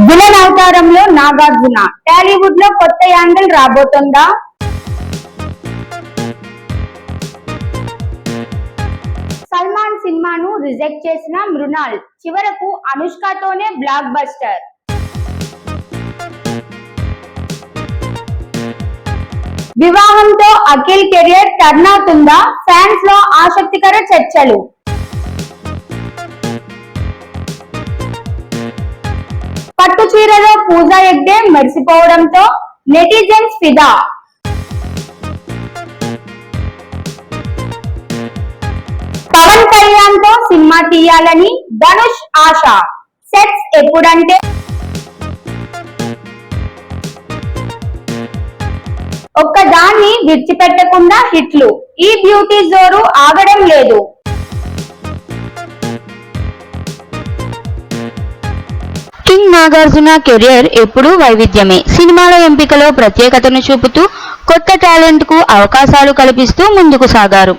Villain అవతారంలో నాగార్జున టాలీవుడ్ లో కొత్త యాంగిల్ రాబోతుందా? సల్మాన్ సినిమాను రిజెక్ట్ చేసిన మృణాల్ చివరకు అనుష్కతోనే బ్లాక్ బస్టర్. వివాహంతో అఖిల్ కెరియర్ టర్న్ అవుతుందా? ఫ్యాన్స్ లో ఆసక్తికర చర్చలు. పట్టు చీరలో పూజా హెగ్డే మెరిసిపోవడంతో నెటిజన్స్ ఫిదా. పవన్ కళ్యాణ్ తో సినిమా తీయాలని ధనుష్ ఆశ. సెట్స్ ఎప్పుడంటే ఒక్కదాన్ని విడిచిపెట్టకుండా హిట్లు. ఈ బ్యూటీ జోరు ఆగడం లేదు. కింగ్ నాగార్జున కెరియర్ ఎప్పుడూ వైవిధ్యమే. సినిమాల ఎంపికలో ప్రత్యేకతను చూపుతూ కొత్త టాలెంట్ కు అవకాశాలు కల్పిస్తూ ముందుకు సాగారు.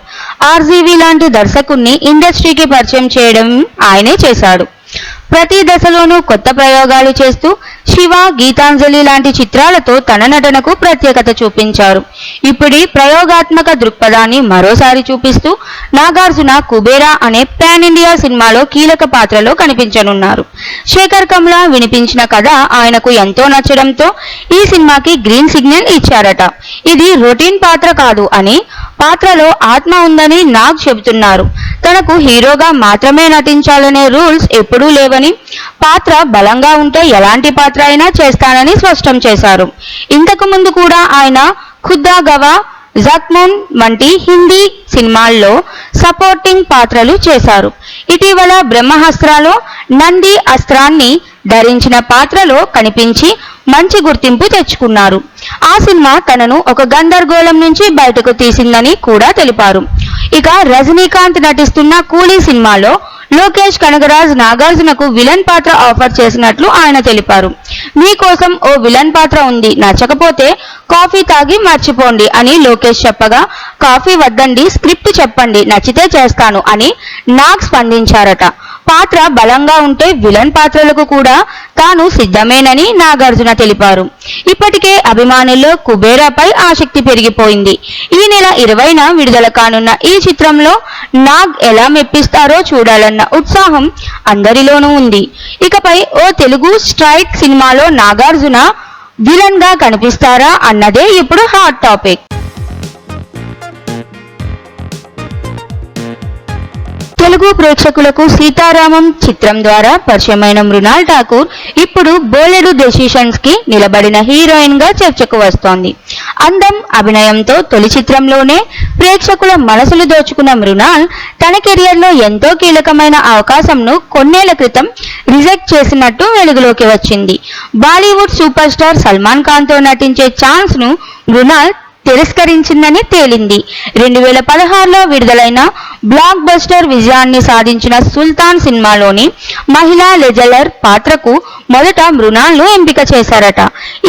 ఆర్జీవి లాంటి దర్శకుణ్ణి ఇండస్ట్రీకి పరిచయం చేయడం ఆయనే చేశాడు. ప్రతి దశలోనూ కొత్త ప్రయోగాలు చేస్తూ శివ, గీతాంజలి లాంటి చిత్రాలతో తన నటనకు ప్రత్యేకత చూపించారు. ఇప్పుడీ ప్రయోగాత్మక దృక్పథాన్ని మరోసారి చూపిస్తూ నాగార్జున కుబేరా అనే పాన్ ఇండియా సినిమాలో కీలక పాత్రలో కనిపించనున్నారు. శేఖర్ కమ్లా వినిపించిన కథ ఆయనకు ఎంతో నచ్చడంతో ఈ సినిమాకి గ్రీన్ సిగ్నల్ ఇచ్చారట. ఇది రొటీన్ పాత్ర కాదు అని, పాత్రలో ఆత్మ ఉందని నాగ్ చెబుతున్నారు. తనకు హీరోగా మాత్రమే నటించాలనే రూల్స్ ఎప్పుడూ లేవని, పాత్ర బలంగా ఉంటే ఎలాంటి పాత్ర అయినా చేస్తానని స్పష్టం చేశారు. ఇంతకు ముందు కూడా ఆయన ఖుద్దా గవా, జఖ్మోన్ వంటి హిందీ సినిమాల్లో సపోర్టింగ్ పాత్రలు చేశారు. ఇటీవల బ్రహ్మాస్త్రలో నంది అస్త్రాన్ని ధరించిన పాత్రలో కనిపించి మంచి గుర్తింపు తెచ్చుకున్నారు. ఆ సినిమా తనను ఒక గందరగోళం నుంచి బయటకు తీసిందని కూడా తెలిపారు. ఇక రజనీకాంత్ నటిస్తున్న కూలీ సినిమాలో లోకేష్ కనగరాజ్ నాగార్జునకు విలన్ పాత్ర ఆఫర్ చేసినట్లు ఆయన తెలిపారు. మీకోసం ఓ విలన్ పాత్ర ఉంది, నచ్చకపోతే కాఫీ తాగి మర్చిపోండి అని లోకేష్ చెప్పగా, కాఫీ వద్దండి, స్క్రిప్ట్ చెప్పండి, నచ్చితే చేస్తాను అని నాగ్ స్పందించారట. పాత్ర బలంగా ఉంటే విలన్ పాత్రలకు కూడా తాను సిద్ధమేనని నాగార్జున తెలిపారు. ఇప్పటికే అభిమానుల్లో కుబేరాపై ఆసక్తి పెరిగిపోయింది. ఈ నెల 20న విడుదల కానున్న ఈ చిత్రంలో నాగ్ ఎలా మెప్పిస్తారో చూడాలన్న ఉత్సాహం అందరిలోనూ ఉంది. ఇకపై ఓ తెలుగు స్ట్రైట్ సినిమాలో నాగార్జున విలన్ గా కనిపిస్తారా అన్నదే ఇప్పుడు హాట్ టాపిక్. తెలుగు ప్రేక్షకులకు సీతారామం చిత్రం ద్వారా పరిచయమైన మృణాల్ ఠాకూర్ ఇప్పుడు బోలెడు డెసిషన్స్ కి నిలబడిన హీరోయిన్ గా చర్చకు వస్తోంది. అందం, అభినయంతో తొలి చిత్రంలోనే ప్రేక్షకుల మనసులు దోచుకున్న మృణాల్ తన కెరియర్ లో ఎంతో కీలకమైన అవకాశంను కొన్నేళ్ల క్రితం రిజెక్ట్ చేసినట్టు వెలుగులోకి వచ్చింది. బాలీవుడ్ సూపర్ స్టార్ సల్మాన్ ఖాన్ తో నటించే ఛాన్స్ ను మృణాల్ తిరస్కరించిందని తేలింది. 2016లో విడుదలైన బ్లాక్ బస్టర్ విజయాన్ని సాధించిన సుల్తాన్ సినిమాలోని మహిళా లెజలర్ పాత్రకు మొదట మృణాల్ ను ఎంపిక చేశారట.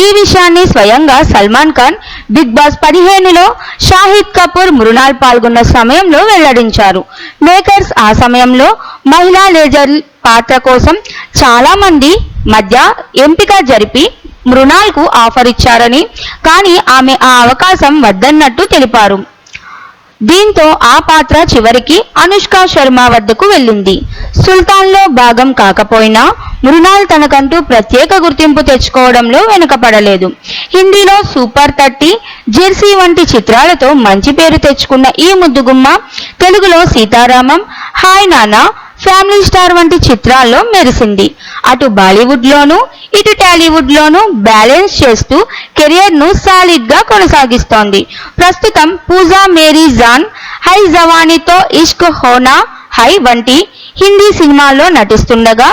ఈ విషయాన్ని స్వయంగా సల్మాన్ ఖాన్ బిగ్ బాస్ 15లో షాహిద్ కపూర్, మృణాల్ పాల్గొన్న సమయంలో వెల్లడించారు. మేకర్స్ ఆ సమయంలో మహిళా లెజలర్ పాత్ర కోసం చాలా మంది మధ్య ఎంపిక జరిపి మృణాల్ కు ఆఫర్ ఇచ్చారని, కానీ ఆమె ఆ అవకాశం వద్దన్నట్టు తెలిపారు. దీంతో ఆ పాత్ర చివరికి అనుష్క శర్మ వద్దకు వెళ్ళింది. సుల్తాన్ లో భాగం కాకపోయినా మృణాల్ తనకంటూ ప్రత్యేక గుర్తింపు తెచ్చుకోవడంలో వెనుకపడలేదు. హిందీలో సూపర్ 30, జెర్సీ వంటి చిత్రాలతో మంచి పేరు తెచ్చుకున్న ఈ ముద్దుగుమ్మ తెలుగులో సీతారామం, హాయ్ నానా, ఫ్యామిలీ స్టార్ వంటి చిత్రాల్లో మెరిసింది. అటు బాలీవుడ్ లోనూ ఇటు టాలీవుడ్ లోనూ బ్యాలెన్స్ చేస్తూ కెరియర్ ను సాలిడ్ గా కొనసాగిస్తోంది. ప్రస్తుతం పూజా మేరీ జాన్, హై జవానీతో ఇష్క్ హోనా హై వంటి హిందీ సినిమాల్లో నటిస్తుండగా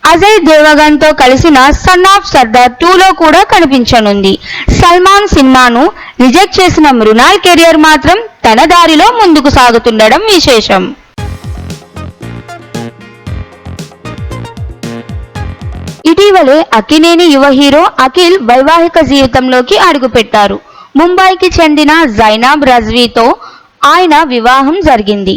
అజయ్ దేవగన్ తో కలిసిన సన్ ఆఫ్ సర్దార్ 2లో కూడా కనిపించనుంది. సల్మాన్ సినిమాను రిజెక్ట్ చేసిన మృణాల్ కెరియర్ మాత్రం తన దారిలో ముందుకు సాగుతుండడం విశేషం. ఇటీవలే అక్కినేని యువ హీరో అఖిల్ వైవాహిక జీవితంలోకి అడుగుపెట్టారు. ముంబైకి చెందిన జైనాబ్ రజ్వీతో ఆయన వివాహం జరిగింది.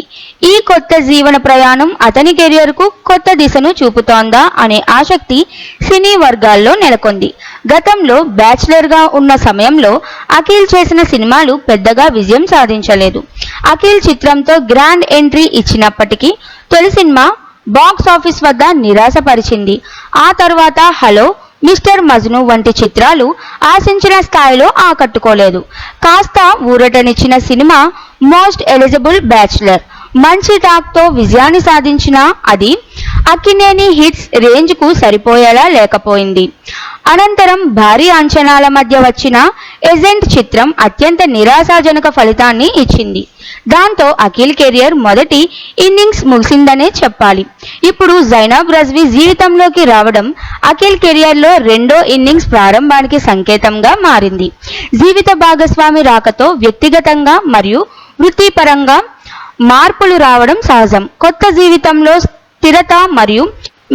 ఈ కొత్త జీవన ప్రయాణం అతని కెరియర్కు కొత్త దిశను చూపుతోందా అనే ఆసక్తి సినీ వర్గాల్లో నెలకొంది. గతంలో బ్యాచిలర్గా ఉన్న సమయంలో అఖిల్ చేసిన సినిమాలు పెద్దగా విజయం సాధించలేదు. అఖిల్ చిత్రంతో గ్రాండ్ ఎంట్రీ ఇచ్చినప్పటికీ తొలి సినిమా బాక్స్ ఆఫీస్ వద్ద నిరాశపరిచింది. ఆ తర్వాత హలో, మిస్టర్ మజ్ను వంటి చిత్రాలు ఆశించిన స్థాయిలో ఆకట్టుకోలేదు. కాస్త ఊరటనిచ్చిన సినిమా మోస్ట్ ఎలిజిబుల్ బ్యాచిలర్ మంచి టాక్తో విజయాన్ని సాధించినా అది అక్కినేని హిట్స్ రేంజ్కు సరిపోయేలా లేకపోయింది. అనంతరం భారీ అంచనాల మధ్య వచ్చిన ఏజెంట్ చిత్రం అత్యంత నిరాశాజనక ఫలితాన్ని ఇచ్చింది. దాంతో అఖిల్ కెరియర్ మొదటి ఇన్నింగ్స్ ముగిసిందనే చెప్పాలి. ఇప్పుడు జైనబ్ రజ్వీ జీవితంలోకి రావడం అఖిల్ కెరియర్లో రెండో ఇన్నింగ్స్ ప్రారంభానికి సంకేతంగా మారింది. జీవిత భాగస్వామి రాకతో వ్యక్తిగతంగా మరియు వృత్తిపరంగా మార్పులు రావడం సహజం. కొత్త జీవితంలో స్థిరత మరియు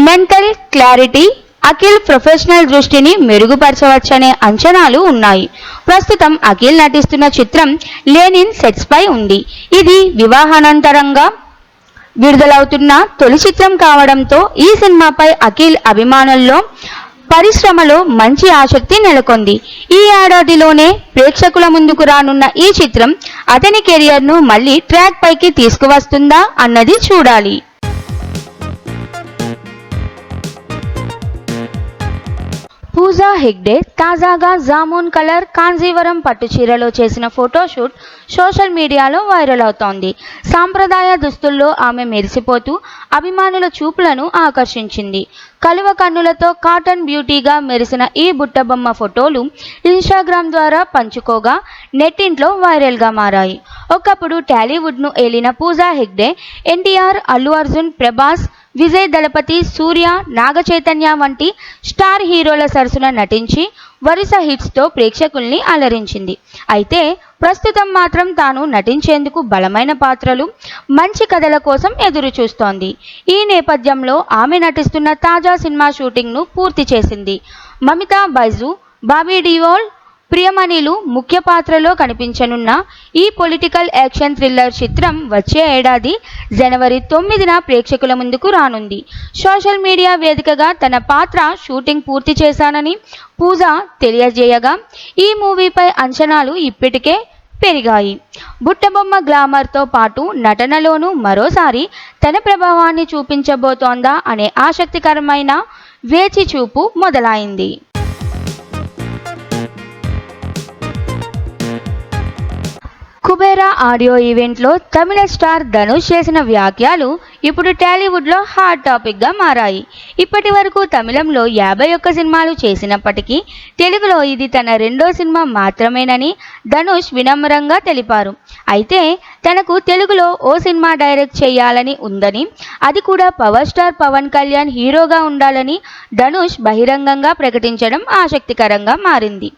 మెంటల్ క్లారిటీ అఖిల్ ప్రొఫెషనల్ దృష్టిని మెరుగుపరచవచ్చనే అంచనాలు ఉన్నాయి. ప్రస్తుతం అఖిల్ నటిస్తున్న చిత్రం లెనిన్ సెట్స్ పై ఉంది. ఇది వివాహానంతరంగా విడుదలవుతున్న తొలి చిత్రం కావడంతో ఈ సినిమాపై అఖిల్ అభిమానుల్లో పరిశ్రమలో మంచి ఆసక్తి నెలకొంది. ఈ ఏడాదిలోనే ప్రేక్షకుల ముందుకు రానున్న ఈ చిత్రం అతని కెరియర్ను మళ్లీ ట్రాక్ పైకి తీసుకువస్తుందా అన్నది చూడాలి. పూజా హెగ్డే తాజాగా జామున్ కలర్ కాంజీవరం పట్టు చీరలో చేసిన ఫోటోషూట్ సోషల్ మీడియాలో వైరల్ అవుతోంది. సాంప్రదాయ దుస్తుల్లో ఆమె మెరిసిపోతూ అభిమానుల చూపులను ఆకర్షించింది. కలువ కన్నులతో కాటన్ బ్యూటీగా మెరిసిన ఈ బుట్టబొమ్మ ఫోటోలు ఇన్స్టాగ్రామ్ ద్వారా పంచుకోగా నెట్టింట్లో వైరల్గా మారాయి. ఒకప్పుడు టాలీవుడ్ను ఏలిన పూజా హెగ్డే ఎన్టీఆర్, అల్లు అర్జున్, ప్రభాస్, విజయ్ దళపతి, సూర్య, నాగచైతన్య వంటి స్టార్ హీరోల సరసన నటించి వరుస హిట్స్తో ప్రేక్షకుల్ని అలరించింది. అయితే ప్రస్తుతం మాత్రం తాను నటించేందుకు బలమైన పాత్రలు, మంచి కథల కోసం ఎదురు చూస్తోంది. ఈ నేపథ్యంలో ఆమె నటిస్తున్న తాజా సినిమా షూటింగ్ను పూర్తి చేసింది. మమితా బైజు, బాబీ డియోల్, ప్రియమణిలు ముఖ్య పాత్రలో కనిపించనున్న ఈ పొలిటికల్ యాక్షన్ థ్రిల్లర్ చిత్రం వచ్చే ఏడాది జనవరి 9న ప్రేక్షకుల ముందుకు రానుంది. సోషల్ మీడియా వేదికగా తన పాత్ర షూటింగ్ పూర్తి చేశానని పూజ తెలియజేయగా ఈ మూవీపై అంచనాలు ఇప్పటికే పెరిగాయి. బుట్టబొమ్మ గ్లామర్తో పాటు నటనలోనూ మరోసారి తన ప్రభావాన్ని చూపించబోతోందా అనే ఆసక్తికరమైన వేచి చూపు మొదలైంది. కుబేరా ఆడియో ఈవెంట్లో తమిళ స్టార్ ధనుష్ చేసిన వ్యాఖ్యలు ఇప్పుడు టాలీవుడ్లో హాట్ టాపిక్గా మారాయి. ఇప్పటి వరకు తమిళంలో 51 సినిమాలు చేసినప్పటికీ తెలుగులో ఇది తన రెండో సినిమా మాత్రమేనని ధనుష్ వినమ్రంగా తెలిపారు. అయితే తనకు తెలుగులో ఓ సినిమా డైరెక్ట్ చేయాలని ఉందని, అది కూడా పవర్ స్టార్ పవన్ కళ్యాణ్ హీరోగా ఉండాలని ధనుష్ బహిరంగంగా ప్రకటించడం ఆసక్తికరంగా మారింది.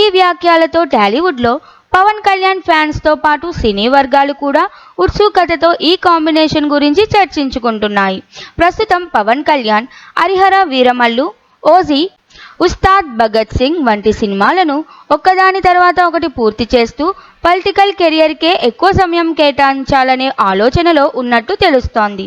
ఈ వ్యాఖ్యలతో టాలీవుడ్లో పవన్ కళ్యాణ్ ఫ్యాన్స్తో పాటు సినీ వర్గాలు కూడా ఉత్సుకతతో ఈ కాంబినేషన్ గురించి చర్చించుకుంటున్నాయి. ప్రస్తుతం పవన్ కళ్యాణ్ హరిహర వీరమల్లు, ఓజీ, ఉస్తాద్ భగత్ సింగ్ వంటి సినిమాలను ఒక్కదాని తర్వాత ఒకటి పూర్తి చేస్తూ పొలిటికల్ కెరియర్కే ఎక్కువ సమయం కేటాయించాలనే ఆలోచనలో ఉన్నట్టు తెలుస్తోంది.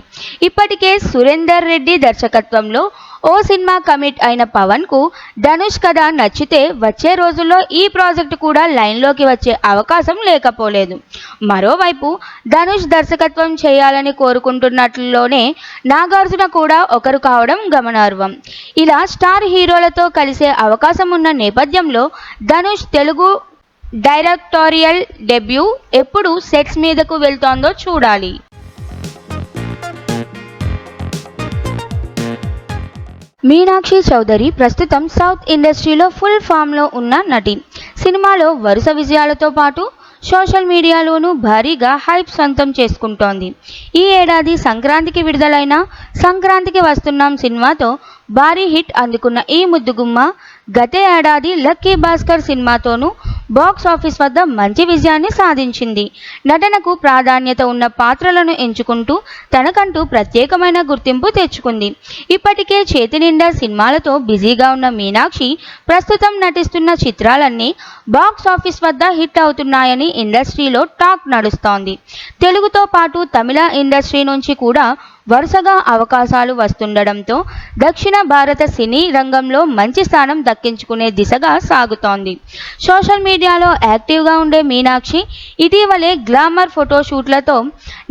ఇప్పటికే సురేందర్ రెడ్డి దర్శకత్వంలో ఓ సినిమా కమిట్ అయిన పవన్కు ధనుష్ కథ నచ్చితే వచ్చే రోజుల్లో ఈ ప్రాజెక్టు కూడా లైన్లోకి వచ్చే అవకాశం లేకపోలేదు. మరోవైపు ధనుష్ దర్శకత్వం చేయాలని కోరుకుంటున్నట్లులోనే నాగార్జున కూడా ఒకరు కావడం గమనార్హం. ఇలా స్టార్ హీరోలతో కలిసే అవకాశం ఉన్న నేపథ్యంలో ధనుష్ తెలుగు డైరెక్టోరియల్ డెబ్యూ ఎప్పుడు సెట్స్ మీదకు వెళ్తోందో చూడాలి. మీనాక్షి చౌదరి ప్రస్తుతం సౌత్ ఇండస్ట్రీలో ఫుల్ ఫామ్లో ఉన్న నటి. సినిమాలో వరుస విజయాలతో పాటు సోషల్ మీడియాలోనూ భారీగా హైప్ సొంతం చేసుకుంటోంది. ఈ ఏడాది సంక్రాంతికి విడుదలైన సంక్రాంతికి వస్తున్నాం సినిమాతో భారీ హిట్ అందుకున్న ఈ ముద్దుగుమ్మ గత ఏడాది లక్కీ భాస్కర్ సినిమాతోనూ బాక్స్ ఆఫీస్ వద్ద మంచి విజయాన్ని సాధించింది. నటనకు ప్రాధాన్యత ఉన్న పాత్రలను ఎంచుకుంటూ తనకంటూ ప్రత్యేకమైన గుర్తింపు తెచ్చుకుంది. ఇప్పటికే చేతి నిండా సినిమాలతో బిజీగా ఉన్న మీనాక్షి ప్రస్తుతం నటిస్తున్న చిత్రాలన్నీ బాక్స్ ఆఫీస్ వద్ద హిట్ అవుతున్నాయని ఇండస్ట్రీలో టాక్ నడుస్తోంది. తెలుగుతో పాటు తమిళ ఇండస్ట్రీ నుంచి కూడా వరుసగా అవకాశాలు వస్తుండడంతో దక్షిణ భారత సినీ రంగంలో మంచి స్థానం దక్కించుకునే దిశగా సాగుతోంది. సోషల్ మీడియాలో యాక్టివ్గా ఉండే మీనాక్షి ఇటీవలే గ్లామర్ ఫోటోషూట్లతో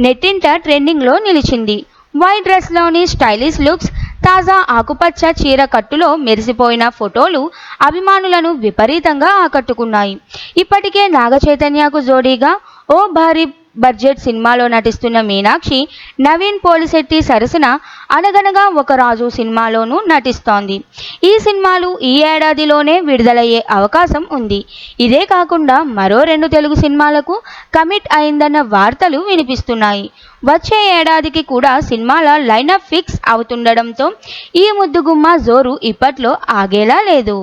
నెట్టింట ట్రెండింగ్లో నిలిచింది. వైట్ డ్రెస్లోని స్టైలిష్ లుక్స్, తాజా ఆకుపచ్చ చీర కట్టులో మెరిసిపోయిన ఫోటోలు అభిమానులను విపరీతంగా ఆకట్టుకున్నాయి. ఇప్పటికే నాగ చైతన్యకు జోడీగా ఓ భారీ బడ్జెట్ సినిమాలో నటిస్తున్న మీనాక్షి నవీన్ పోలిశెట్టి సరసన అనగనగా ఒక రాజు సినిమాలోనూ నటిస్తోంది. ఈ సినిమాలు ఈ ఏడాదిలోనే విడుదలయ్యే అవకాశం ఉంది. ఇదే కాకుండా మరో 2 తెలుగు సినిమాలకు కమిట్ అయిందన్న వార్తలు వినిపిస్తున్నాయి. వచ్చే ఏడాదికి కూడా సినిమాల లైనప్ ఫిక్స్ అవుతుండడంతో ఈ ముద్దుగుమ్మ జోరు ఇప్పట్లో ఆగేలా లేదు.